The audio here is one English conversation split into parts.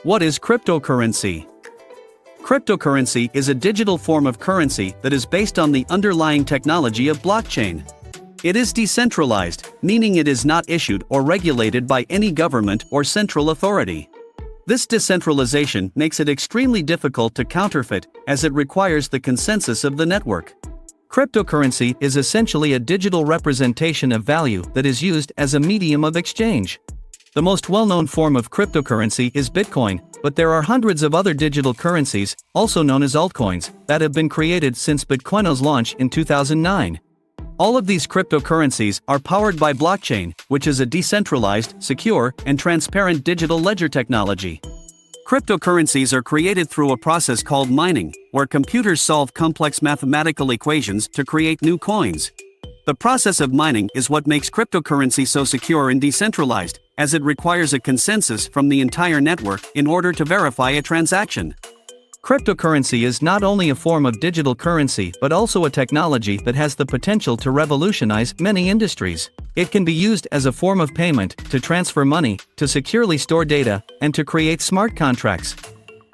What is cryptocurrency? Cryptocurrency is a digital form of currency that is based on the underlying technology of blockchain. It is decentralized, meaning it is not issued or regulated by any government or central authority. This decentralization makes it extremely difficult to counterfeit, as it requires the consensus of the network. Cryptocurrency is essentially a digital representation of value that is used as a medium of exchange. The most well-known form of cryptocurrency is Bitcoin, but there are hundreds of other digital currencies, also known as altcoins, that have been created since Bitcoin's launch in 2009. All of these cryptocurrencies are powered by blockchain, which is a decentralized, secure, and transparent digital ledger technology. Cryptocurrencies are created through a process called mining, where computers solve complex mathematical equations to create new coins. The process of mining is what makes cryptocurrency so secure and decentralized, as it requires a consensus from the entire network in order to verify a transaction. Cryptocurrency is not only a form of digital currency but also a technology that has the potential to revolutionize many industries. It can be used as a form of payment, to transfer money, to securely store data, and to create smart contracts.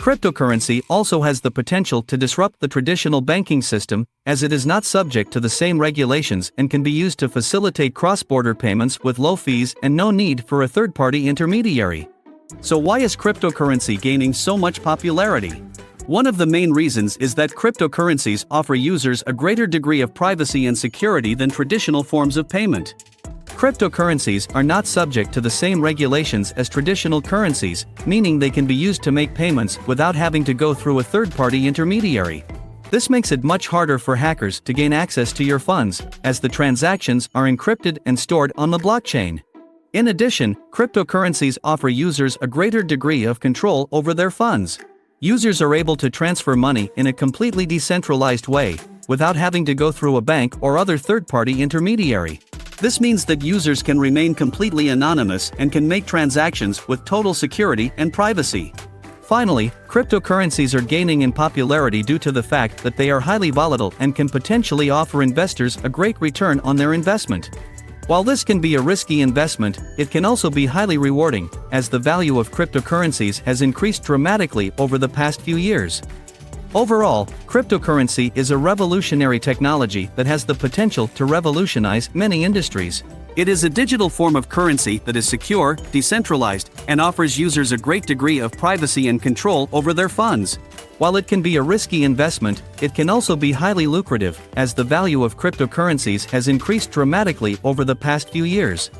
Cryptocurrency also has the potential to disrupt the traditional banking system, as it is not subject to the same regulations and can be used to facilitate cross-border payments with low fees and no need for a third-party intermediary. So why is cryptocurrency gaining so much popularity? One of the main reasons is that cryptocurrencies offer users a greater degree of privacy and security than traditional forms of payment. Cryptocurrencies are not subject to the same regulations as traditional currencies, meaning they can be used to make payments without having to go through a third-party intermediary. This makes it much harder for hackers to gain access to your funds, as the transactions are encrypted and stored on the blockchain. In addition, cryptocurrencies offer users a greater degree of control over their funds. Users are able to transfer money in a completely decentralized way, without having to go through a bank or other third-party intermediary. This means that users can remain completely anonymous and can make transactions with total security and privacy. Finally, cryptocurrencies are gaining in popularity due to the fact that they are highly volatile and can potentially offer investors a great return on their investment. While this can be a risky investment, it can also be highly rewarding, as the value of cryptocurrencies has increased dramatically over the past few years. Overall, cryptocurrency is a revolutionary technology that has the potential to revolutionize many industries. It is a digital form of currency that is secure, decentralized, and offers users a great degree of privacy and control over their funds. While it can be a risky investment, it can also be highly lucrative, as the value of cryptocurrencies has increased dramatically over the past few years.